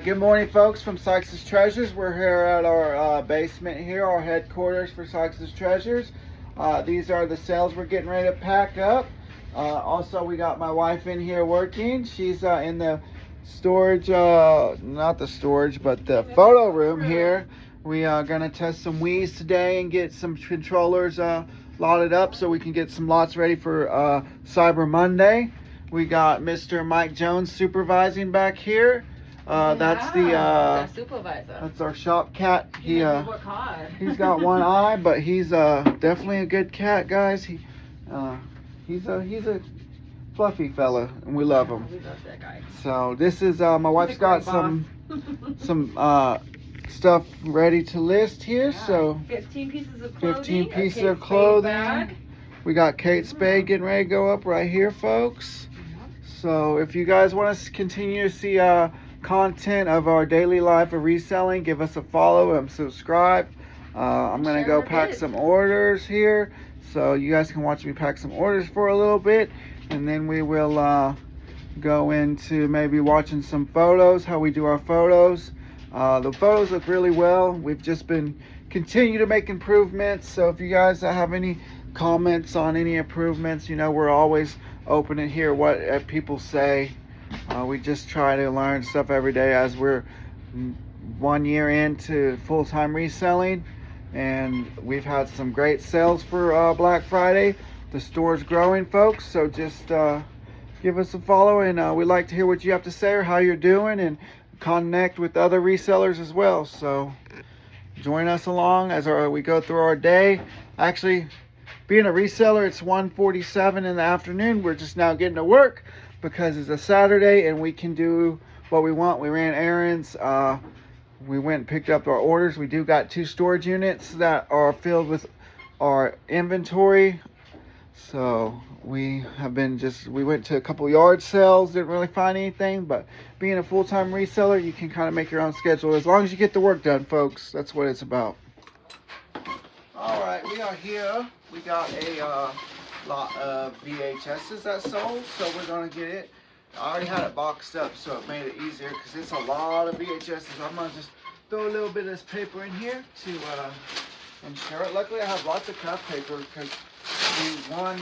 Good morning, folks, from Sykes' Treasures. We're here at our basement here, our headquarters for Sykes' Treasures. These are the sales we're getting ready to pack up. Also, we got my wife in here working. She's in the storage, not the storage, but the photo room here. We are going to test some Wii's today and get some controllers lotted up so we can get some lots ready for Cyber Monday. We got Mr. Mike Jones supervising back here. That's our supervisor. That's our shop cat. He work hard. He's got one eye, but he's definitely a good cat, guys. He's a fluffy fella, and we love him. We love that guy. So this is my wife's got some stuff ready to list here. Yeah. So 15 pieces of clothing. 15 pieces of clothing. We got Kate Spade getting ready to go up right here, folks. So if you guys want to continue to see content of our daily life of reselling, give us a follow and subscribe. I'm gonna go pack some orders here, so you guys can watch me pack some orders for a little bit, and then we will go into maybe watching some photos, how we do our photos. The photos look really well. We've just been continue to make improvements, so if you guys have any comments on any improvements, you know, we're always open to hear what people say. We just try to learn stuff every day as we're 1 year into full-time reselling, and we've had some great sales for Black Friday. The store's growing, folks, so just give us a follow, and we'd like to hear what you have to say or how you're doing, and connect with other resellers as well. So join us along as we go through our day. Actually, being a reseller, it's 1:47 in the afternoon. We're just now getting to work because it's a Saturday and we can do what we want. We ran errands. We went and picked up our orders. We do got 2 storage units that are filled with our inventory. So we went to a couple yard sales, didn't really find anything, but being a full-time reseller, you can kind of make your own schedule as long as you get the work done, folks. That's what it's about. All right, we are here. We got a lot of VHSs that sold, so we're gonna get it. I already had it boxed up, so it made it easier because it's a lot of VHSs. I'm gonna just throw a little bit of this paper in here to ensure it. Luckily, I have lots of craft paper because we won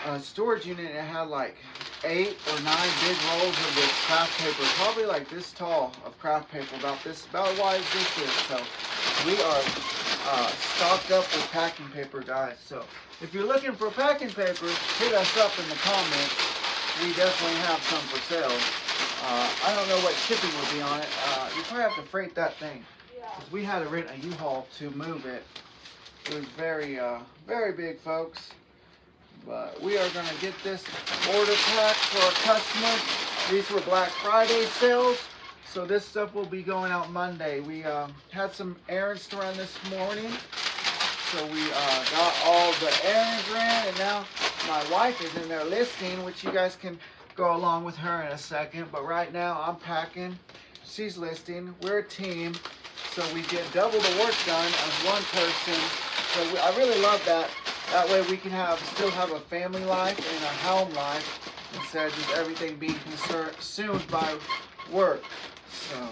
a storage unit. It had like 8 or 9 big rolls of this craft paper, probably like this tall of craft paper, about as wide as this is. So we are stocked up with packing paper, guys. So if you're looking for packing paper, hit us up in the comments. We definitely have some for sale. I don't know what shipping will be on it. You probably have to freight that thing, because we had to rent a U-Haul to move it. It was very big, folks. But we are going to get this order packed for our customers. These were Black Friday sales, so this stuff will be going out Monday. We had some errands to run this morning, so we got all the errands ran, and now my wife is in there listing, which you guys can go along with her in a second. But right now I'm packing, she's listing. We're a team, so we get double the work done as one person. So I really love that. That way we can still have a family life and a home life instead of just everything being consumed by work. So,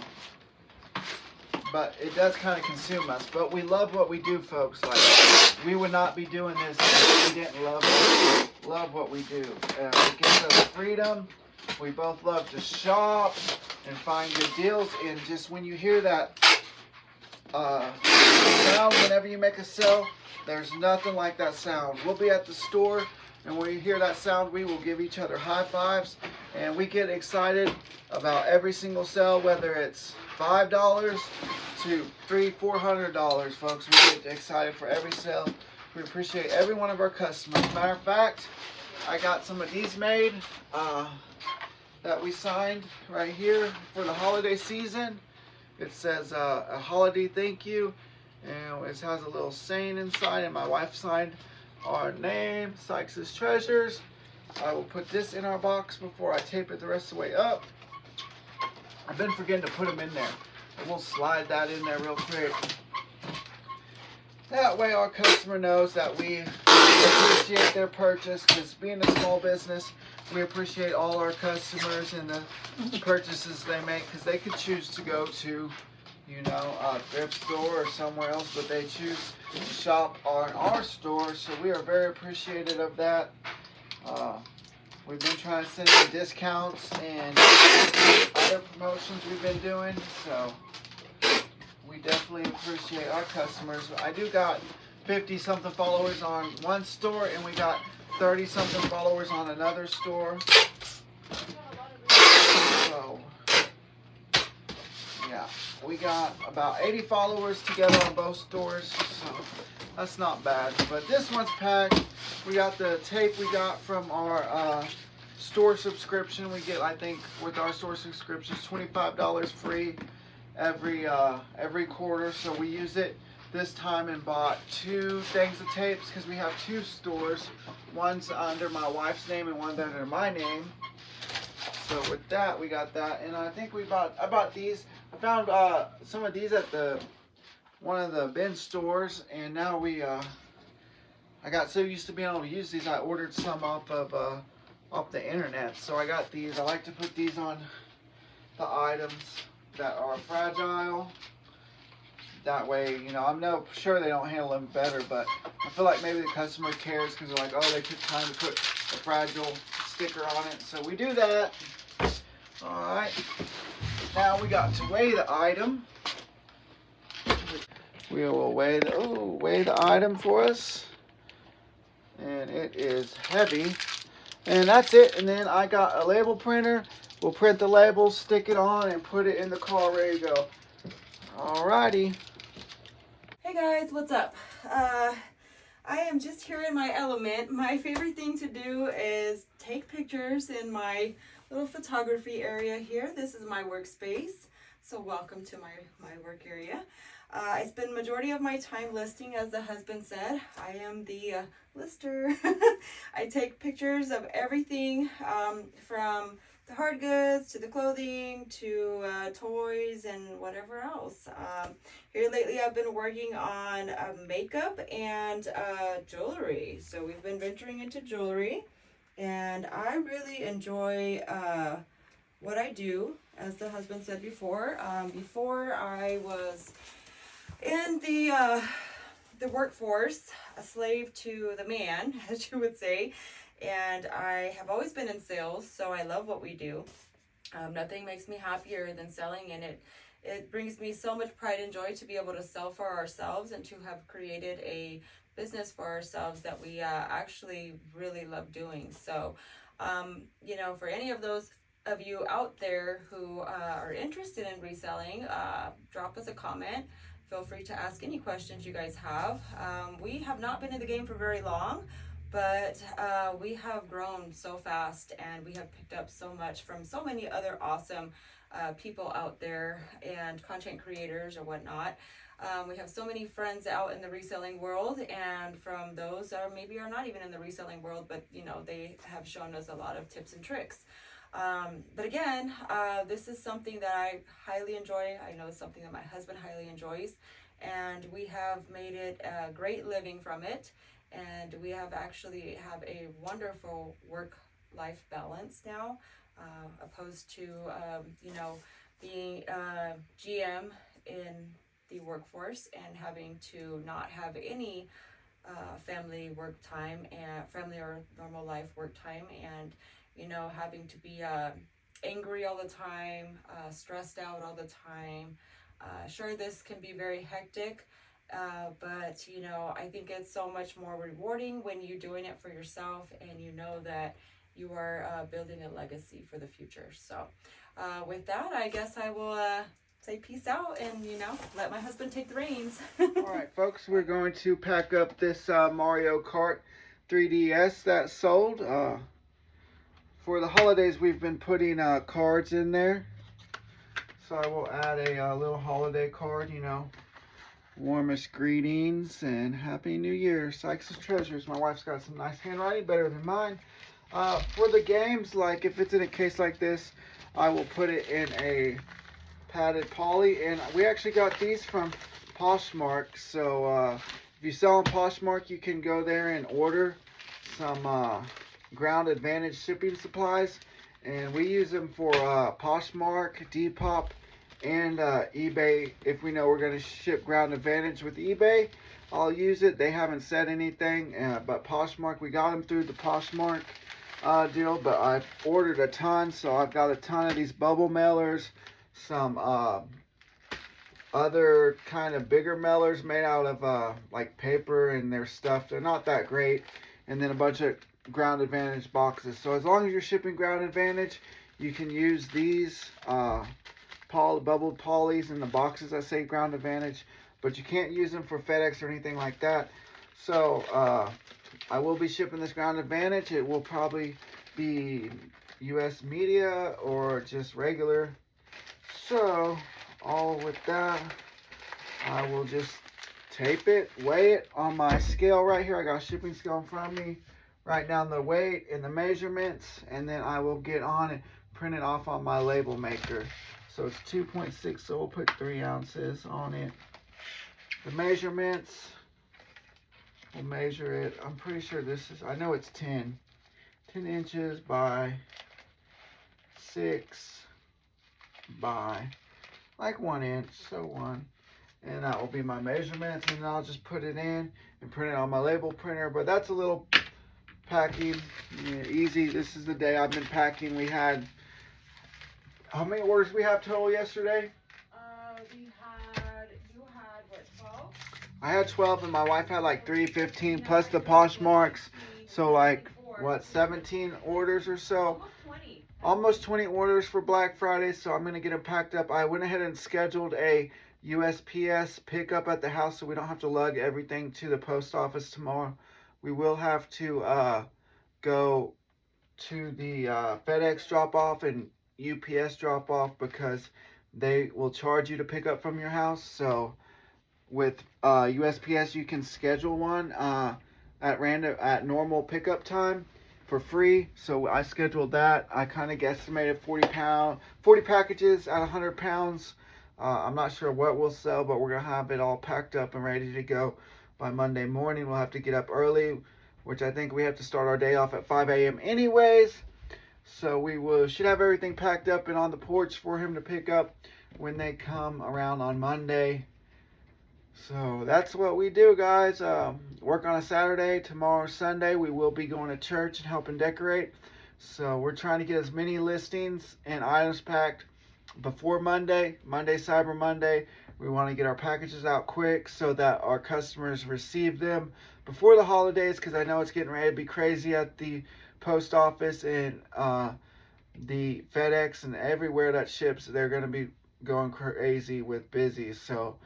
but it does kind of consume us. But we love what we do, folks. Like, we would not be doing this if we didn't love what we do. It gives us freedom. We both love to shop and find good deals. And just when you hear that sound whenever you make a sale, there's nothing like that sound. We'll be at the store, and when you hear that sound, we will give each other high fives, and we get excited about every single sale, whether it's $5 to $300-$400, folks. We get excited for every sale. We appreciate every one of our customers. Matter of fact, I got some of these made that we signed right here for the holiday season. It says a holiday thank you. And it has a little saying inside, and my wife signed our name, Sykes' Treasures. I will put this in our box before I tape it the rest of the way up. I've been forgetting to put them in there, and we'll slide that in there real quick. That way our customer knows that we appreciate their purchase, because being a small business, we appreciate all our customers and the purchases they make, because they could choose to go to, you know, a thrift store or somewhere else, but they choose to shop on our store, so we are very appreciative of that. We've been trying to send in discounts and other promotions we've been doing, so we definitely appreciate our customers. I do got 50 something followers on one store, and we got 30 something followers on another store. So yeah, we got about 80 followers together on both stores, so that's not bad. But this one's packed. We got the tape we got from our store subscription. We get, I think, with our store subscriptions, $25 free every quarter. So we use it this time and bought 2 things of tapes, because we have 2 stores. One's under my wife's name and one's under my name. So with that, we got that, and I think I bought these. I found some of these at one of the bin stores, and now I got so used to being able to use these, I ordered some off the internet. So I got these. I like to put these on the items that are fragile. That way, you know, I'm sure they don't handle them better, but I feel like maybe the customer cares because they're like, oh, they took time to put a fragile sticker on it. So we do that. All right. Now we got to weigh the item. We will weigh the item for us. And it is heavy. And that's it. And then I got a label printer. We'll print the labels, stick it on, and put it in the car ready to go. Alrighty. Hey guys, what's up? I am just here in my element. My favorite thing to do is take pictures in my little photography area here. This is my workspace. So welcome to my work area. I spend majority of my time listing, as the husband said. I am the lister. I take pictures of everything from the hard goods to the clothing to toys and whatever else. Here lately I've been working on makeup and jewelry. So we've been venturing into jewelry, and I really enjoy what I do. As the husband said before, before I was in the workforce, a slave to the man, as you would say, and I have always been in sales, so I love what we do. Nothing makes me happier than selling, and it brings me so much pride and joy to be able to sell for ourselves and to have created a business for ourselves that we actually really love doing. So, you know, for any of those of you out there who are interested in reselling, drop us a comment. Feel free to ask any questions you guys have. We have not been in the game for very long, but we have grown so fast, and we have picked up so much from so many other awesome people out there and content creators or whatnot. We have so many friends out in the reselling world, and from those that maybe are not even in the reselling world, but you know, they have shown us a lot of tips and tricks. But again, this is something that I highly enjoy. I know it's something that my husband highly enjoys, and we have made it a great living from it. And we have actually have a wonderful work-life balance now, opposed to, you know, being GM in the workforce and having to not have any family work time and family or normal life work time, and you know, having to be angry all the time, stressed out all the time. Sure, this can be very hectic, but you know, I think it's so much more rewarding when you're doing it for yourself and you know that you are building a legacy for the future. So with that, I guess I will say peace out and, you know, let my husband take the reins. All right, folks, we're going to pack up this Mario Kart 3DS that sold. For the holidays, we've been putting cards in there. So I will add a little holiday card, you know. Warmest greetings and Happy New Year, Sykes' Treasures. My wife's got some nice handwriting, better than mine. For the games, like if it's in a case like this, I will put it in a padded poly. And we actually got these from Poshmark. So if you sell on Poshmark, you can go there and order some Ground Advantage shipping supplies, and we use them for Poshmark, Depop, and eBay. If we know we're going to ship Ground Advantage with eBay, I'll use it. They haven't said anything, but Poshmark, we got them through the Poshmark deal, but I've ordered a ton, so I've got a ton of these bubble mailers, some other kind of bigger mailers made out of like paper, and they're stuffed. They're not that great, and then a bunch of Ground Advantage boxes. So as long as you're shipping Ground Advantage, you can use these bubbled polys in the boxes that say Ground Advantage, but you can't use them for FedEx or anything like that. So I will be shipping this Ground Advantage. It will probably be US media or just regular. So all with that, I will just tape it, weigh it on my scale right here. I got a shipping scale in front of me. Write down the weight and the measurements, and then I will get on it, print it off on my label maker. So it's 2.6, so we'll put 3 ounces on it. The measurements, we'll measure it. I'm pretty sure this is, I know it's 10 inches by 6 by like 1 inch, so 1. And that will be my measurements, and I'll just put it in and print it on my label printer. But that's a little packing, easy. This is the day I've been packing. We had, how many orders we have total yesterday? You had what, 12? I had 12, and my wife had like 315 plus the Poshmarks. So like, what, 17 orders or so? Almost 20 orders for Black Friday, so I'm going to get them packed up. I went ahead and scheduled a USPS pickup at the house so we don't have to lug everything to the post office tomorrow. We will have to go to the FedEx drop-off and UPS drop-off because they will charge you to pick up from your house. So with USPS, you can schedule one at normal pickup time for free. So I scheduled that. I kind of guesstimated 40 packages at 100 pounds. I'm not sure what we'll sell, but we're gonna have it all packed up and ready to go by Monday morning. We'll have to get up early, which I think we have to start our day off at 5 a.m. anyways. So we should have everything packed up and on the porch for him to pick up when they come around on Monday. So that's what we do, guys. Work on a Saturday. Tomorrow, Sunday, we will be going to church and helping decorate. So we're trying to get as many listings and items packed before Monday, Cyber Monday. We want to get our packages out quick so that our customers receive them before the holidays, because I know it's getting ready to be crazy at the post office and the FedEx and everywhere that ships. They're going to be going crazy with busy. So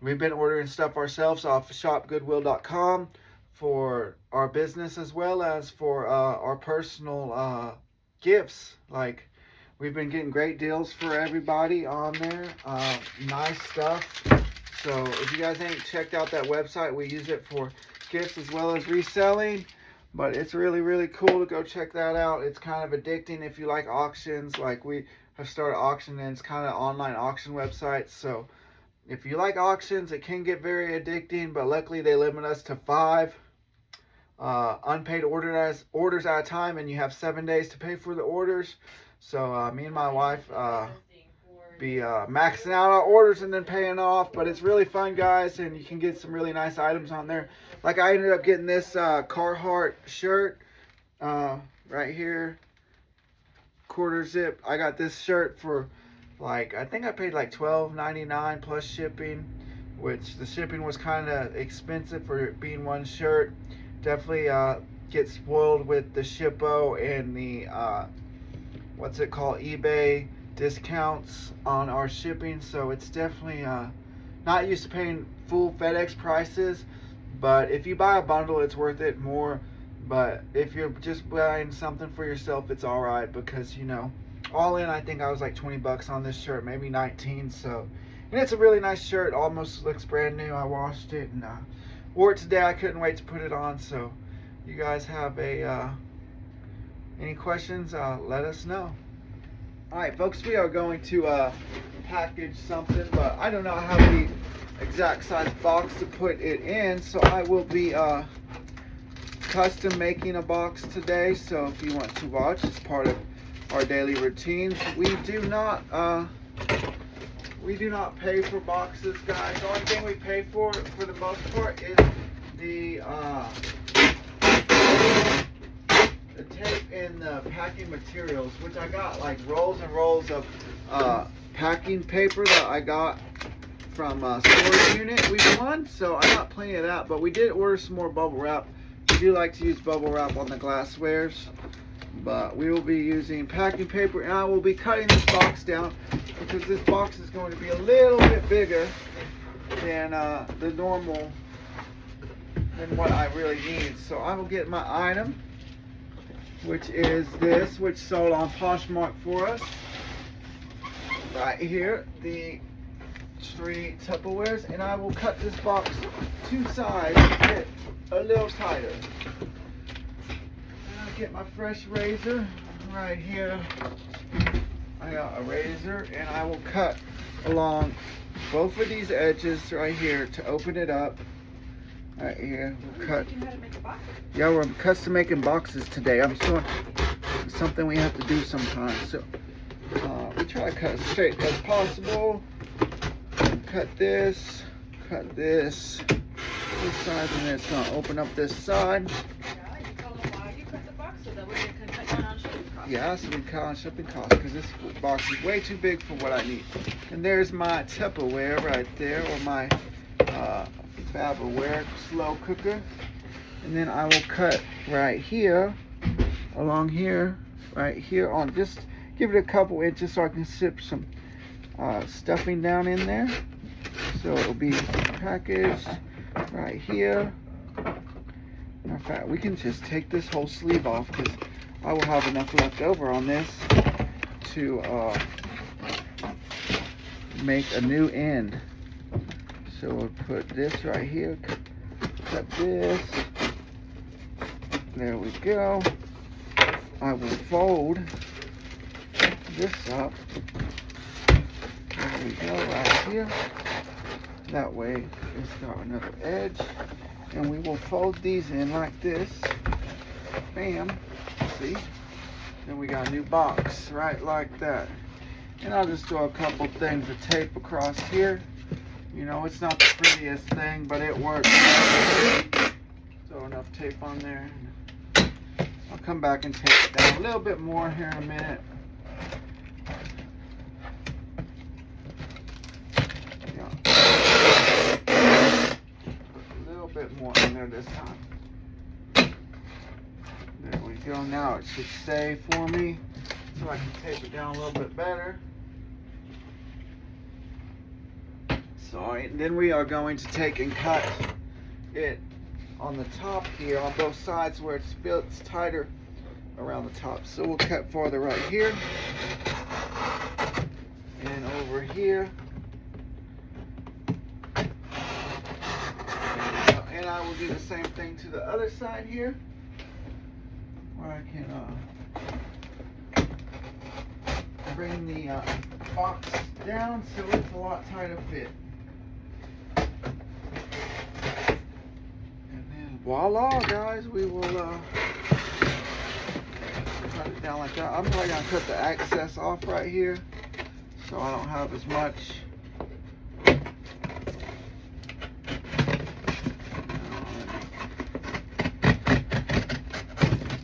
we've been ordering stuff ourselves off shopgoodwill.com for our business as well as for our personal gifts. Like, we've been getting great deals for everybody on there. Nice stuff. So if you guys ain't checked out that website, we use it for gifts as well as reselling. But it's really, really cool to go check that out. It's kind of addicting if you like auctions. Like, we have started auctioning. It's kind of online auction websites. So if you like auctions, it can get very addicting. But luckily, they limit us to 5 unpaid orders at a time. And you have 7 days to pay for the orders. So me and my wife be maxing out our orders and then paying off. But it's really fun, guys, and you can get some really nice items on there. Like, I ended up getting this Carhartt shirt right here, quarter zip. I got this shirt for like, I think I paid like $12.99 plus shipping, which the shipping was kind of expensive for it being one shirt. Definitely get spoiled with the shippo and the what's it called, eBay discounts on our shipping. So it's definitely not used to paying full FedEx prices, but if you buy a bundle, it's worth it more. But if you're just buying something for yourself, it's all right, because, you know, all in, I think I was like 20 bucks on this shirt, maybe 19. So, and it's a really nice shirt, almost looks brand new. I washed it and wore it today. I couldn't wait to put it on. So you guys have any questions, let us know. Alright, folks, we are going to package something, but I don't know how the exact size box to put it in, so I will be custom making a box today, so if you want to watch, it's part of our daily routines. We do not pay for boxes, guys. The only thing we pay for the most part, is the tape and the packing materials, which I got like rolls and rolls of packing paper that I got from storage unit we won. So I got plenty of that, but we did order some more bubble wrap. We do like to use bubble wrap on the glasswares, but we will be using packing paper, and I will be cutting this box down because this box is going to be a little bit bigger than the normal, than what I really need. So I will get my item, which is this, which sold on Poshmark for us. Right here, the 3 Tupperwares, and I will cut this box 2 sides to fit a little tighter. And I'll get my fresh razor right here. I got a razor, and I will cut along both of these edges right here to open it up. Right here, we'll cut. Yeah, we're custom making boxes today. I'm showing something we have to do sometimes. So we try to cut as straight as possible. Cut this side, and then it's gonna open up this side. Yeah, you told them why you cut the box so that way you can cut down on shipping costs. Yeah, so we cut on shipping costs because this box is way too big for what I need. And there's my Tupperware right there, or my Faberware slow cooker. And then I will cut right here, along here, right here, on just give it a couple inches so I can sip some stuffing down in there. So it'll be packaged right here. In fact, we can just take this whole sleeve off because I will have enough left over on this to make a new end. So we'll put this right here, cut this. There we go. I will fold this up. There we go, right here. That way it's got another edge. And we will fold these in like this. Bam. See? Then we got a new box, right like that. And I'll just throw a couple things of tape across here. You know, it's not the prettiest thing, but it works. Throw enough tape on there. I'll come back and take it down a little bit more here in a minute. A little bit more in there this time. There we go. Now it should stay for me, so I can tape it down a little bit better. So then we are going to take and cut it on the top here, on both sides where it's tighter around the top. So we'll cut farther right here and over here. And I will do the same thing to the other side here, where I can bring the box down so it's a lot tighter fit. Voila, guys, we will cut it down like that. I'm probably going to cut the excess off right here so I don't have as much.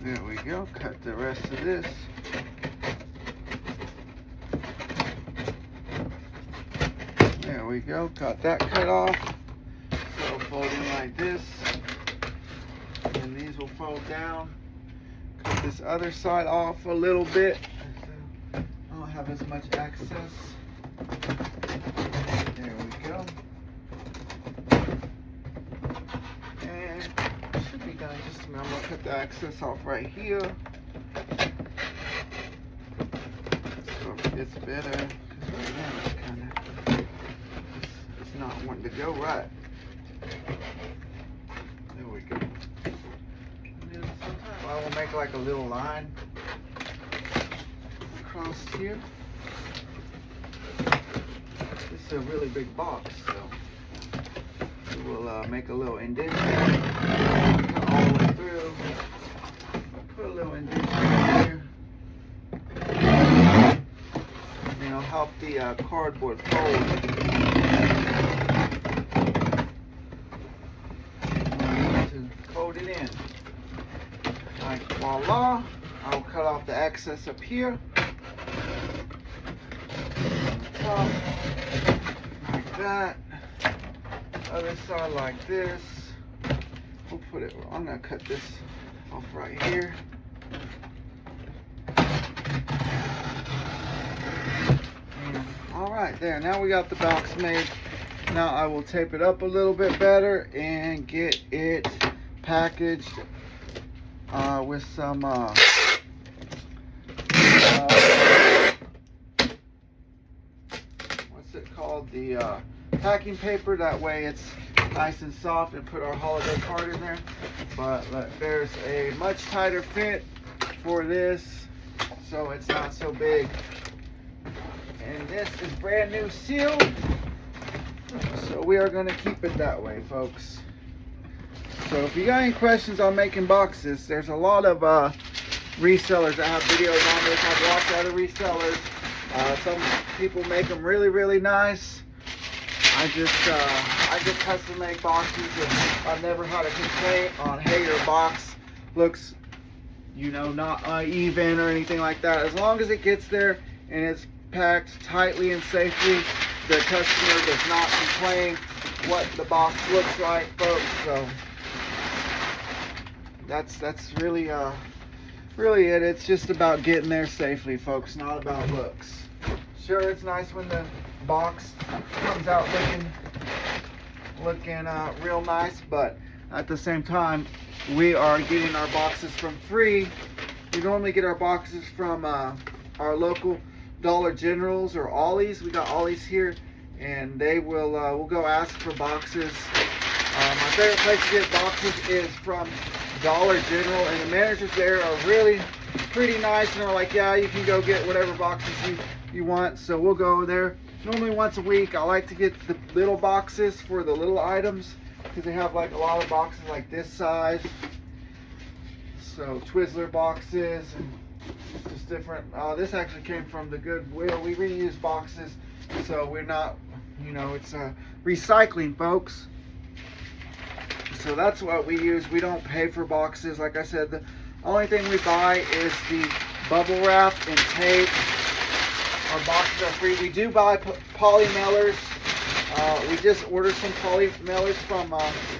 There we go, cut the rest of this. There we go, got that cut off. So folding like this. And these will fold down. Cut this other side off a little bit so I don't have as much access. There we go. And it should be done in just a minute. I'm going to cut the excess off right here. So it gets better. Because right now it's kind of, it's not wanting to go right. There we go. I will make like a little line across here. This is a really big box, so we will make a little indent all the way through. Put a little indentation here. And it'll help the cardboard fold. To fold it in. Like voila. I'll cut off the excess up here. Top. Like that. Other side like this. We'll put it, I'm gonna cut this off right here. All right, there, now we got the box made. Now I will tape it up a little bit better and get it packaged with some what's it called, the packing paper. That way it's nice and soft, and put our holiday card in there. But there's a much tighter fit for this, so it's not so big. And this is brand new sealed, so we are going to keep it that way, folks. So if you got any questions on making boxes, there's a lot of resellers that have videos on this. I've watched other resellers. Some people make them really, really nice. I just custom make boxes, and I've never had a complaint on, hey, your box looks, you know, not uneven or anything like that. As long as it gets there and it's packed tightly and safely, the customer does not complain what the box looks like, folks. So that's really really it. It's just about getting there safely, folks, not about looks. Sure, it's nice when the box comes out looking real nice, but at the same time, we are getting our boxes from free. We normally get our boxes from our local Dollar Generals or Ollie's. We got Ollie's here, and they will we'll go ask for boxes. My favorite place to get boxes is from Dollar General, and the managers there are really pretty nice, and they're like, yeah, you can go get whatever boxes you want. So we'll go there normally once a week. I like to get the little boxes for the little items, because they have like a lot of boxes like this size. So Twizzler boxes and just different. This actually came from the Goodwill. We reuse boxes, so we're not, you know, it's recycling, folks. So that's what we use. We don't pay for boxes. Like I said, the only thing we buy is the bubble wrap and tape. Our boxes are free. We do buy poly mailers. We just ordered some poly mailers from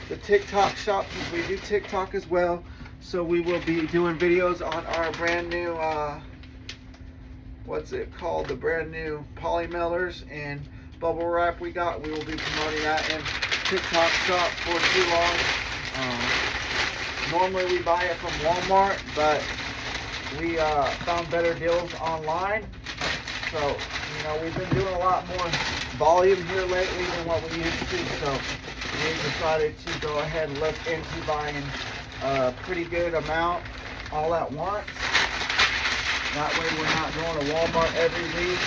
the TikTok shop, because we do TikTok as well. So we will be doing videos on our brand new, what's it called? The brand new poly mailers and bubble wrap we got. We will be promoting that in TikTok shop for too long. Normally we buy it from Walmart, but we found better deals online. So, you know, we've been doing a lot more volume here lately than what we used to. So we decided to go ahead and look into buying a pretty good amount all at once. That way we're not going to Walmart every week.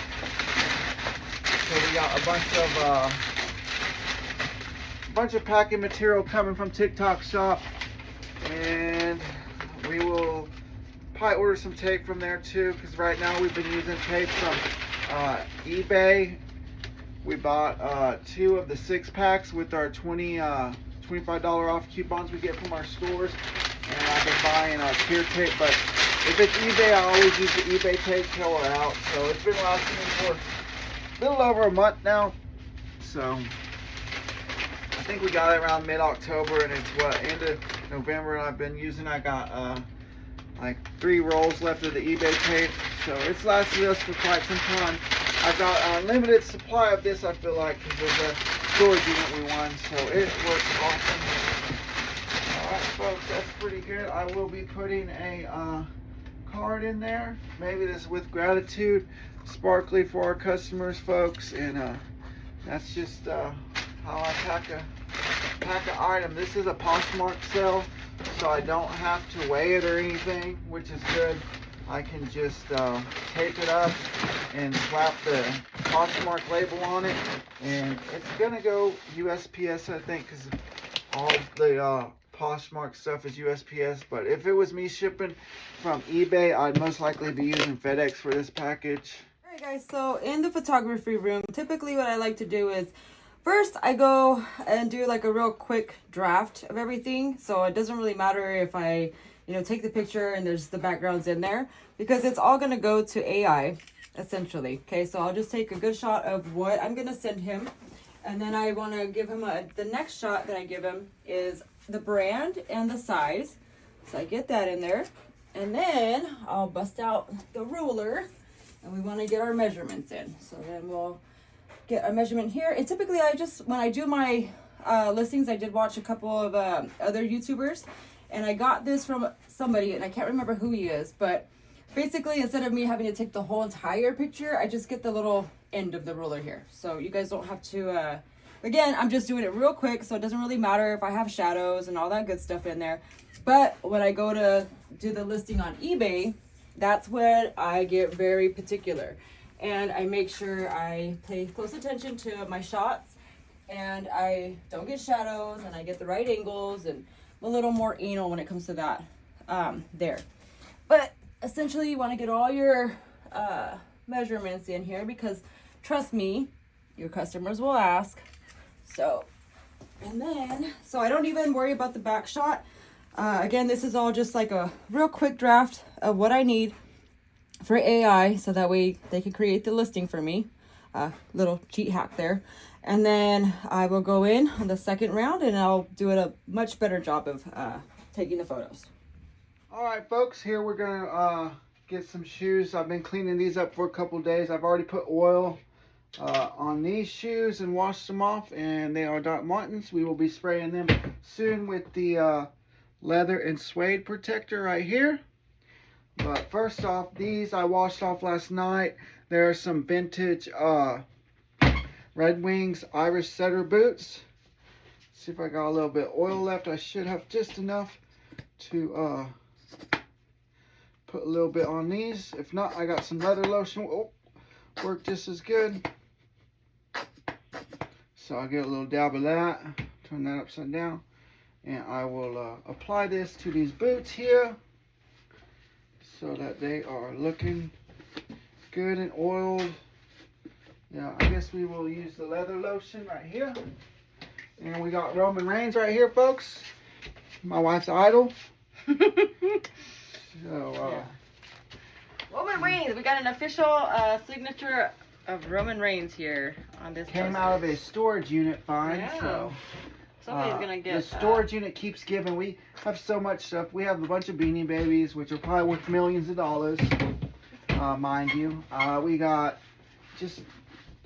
So we got a bunch of packing material coming from TikTok shop, and we will probably order some tape from there too, because right now we've been using tape from eBay. We bought 2 of the 6-packs with our $25 off coupons we get from our stores, and I've been buying clear tape. But if it's eBay, I always use the eBay tape till we're out. So it's been lasting me for a little over a month now. So I think we got it around mid-October, and it's end of November, and I've been using, I got like 3 rolls left of the eBay tape, so it's lasted us for quite some time. I've got a limited supply of this, I feel like, because of the storage unit we won, so it works awesome. Alright folks, that's pretty good. I will be putting a card in there, maybe this with gratitude, sparkly for our customers, folks, and that's just how I pack a item. This is a Poshmark sale, so I don't have to weigh it or anything, which is good. I can just tape it up and slap the Poshmark label on it, and it's gonna go USPS, I think, because all the Poshmark stuff is USPS, but if it was me shipping from eBay, I'd most likely be using FedEx for this package. Alright guys, so in the photography room, typically what I like to do is first I go and do like a real quick draft of everything. So it doesn't really matter if I, take the picture and there's the backgrounds in there, because it's all gonna go to AI essentially. Okay, so I'll just take a good shot of what I'm gonna send him, and then I wanna give him the next shot that I give him is the brand and the size. So I get that in there, and then I'll bust out the ruler, and we want to get our measurements in. So then we'll get a measurement here. And typically when I do my listings, I did watch a couple of other YouTubers, and I got this from somebody, and I can't remember who he is, but basically instead of me having to take the whole entire picture, I just get the little end of the ruler here. So you guys don't have to, again, I'm just doing it real quick, so it doesn't really matter if I have shadows and all that good stuff in there. But when I go to do the listing on eBay, that's when I get very particular. And I make sure I pay close attention to my shots, and I don't get shadows, and I get the right angles, and I'm a little more anal when it comes to that there. But essentially you want to get all your measurements in here, because trust me, your customers will ask. So I don't even worry about the back shot. Again, this is all just like a real quick draft of what I need for AI, so that way they can create the listing for me. Little cheat hack there. And then I will go in on the second round, and I'll do a much better job of taking the photos. All right, folks, here we're gonna get some shoes. I've been cleaning these up for a couple days. I've already put oil on these shoes and washed them off, and they are Doc Martens. We will be spraying them soon with the leather and suede protector right here. But first off, these I washed off last night. There are some vintage Red Wings Irish Setter boots. See if I got a little bit of oil left. I should have just enough to put a little bit on these. If not, I got some leather lotion. Oh, work just as good. So I'll get a little dab of that, turn that upside down, and I will apply this to these boots here so that they are looking good and oiled. Yeah, I guess we will use the leather lotion right here. And we got Roman Reigns right here, folks. My wife's idol. So, Roman Reigns, we got an official signature of Roman Reigns here on this. Came out of a storage unit find. Yeah. So somebody's gonna get the storage unit keeps giving. We have so much stuff. We have a bunch of Beanie Babies, which are probably worth millions of dollars, mind you. We got just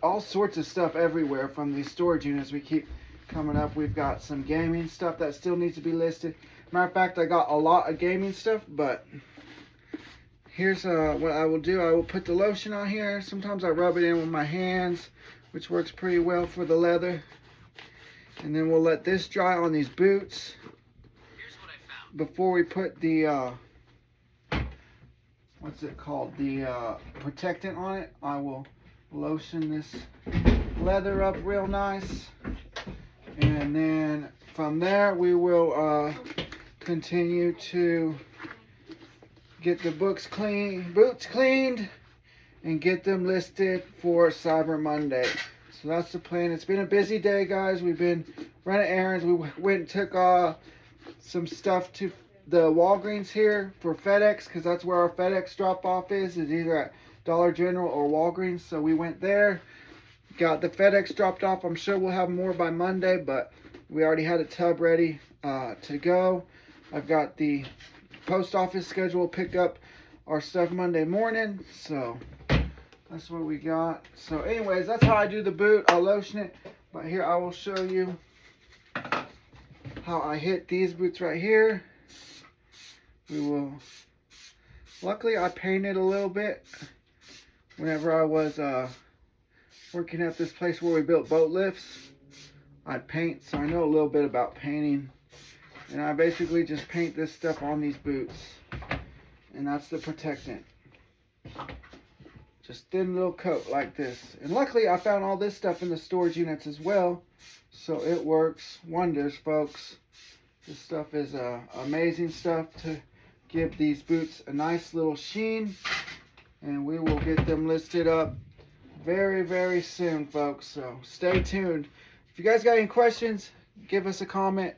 all sorts of stuff everywhere from these storage units. We keep coming up. We've got some gaming stuff that still needs to be listed. Matter of fact, I got a lot of gaming stuff, but here's what I will do. I will put the lotion on here. Sometimes I rub it in with my hands, which works pretty well for the leather. And then we'll let this dry on these boots. Here's what I found. Before we put the, what's it called? The protectant on it, I will lotion this leather up real nice. And then from there, we will continue to get the boots cleaned, and get them listed for Cyber Monday. So that's the plan. It's been a busy day, guys. We've been running errands. We went and took some stuff to the Walgreens here for FedEx, because that's where our FedEx drop-off is either at Dollar General or Walgreens. So we went there, got the FedEx dropped off. I'm sure we'll have more by Monday, but we already had a tub ready to go. I've got the post office schedule pick up our stuff Monday morning, so that's what we got. So anyways, that's how I do the boot. I'll lotion it, but here I will show you how I hit these boots right here. We will, luckily I painted a little bit whenever I was working at this place where we built boat lifts. I paint, so I know a little bit about painting. And I basically just paint this stuff on these boots. And that's the protectant. Just thin little coat like this. And luckily I found all this stuff in the storage units as well. So it works wonders, folks. This stuff is amazing stuff to give these boots a nice little sheen. And we will get them listed up very, very soon, folks. So stay tuned. If you guys got any questions, give us a comment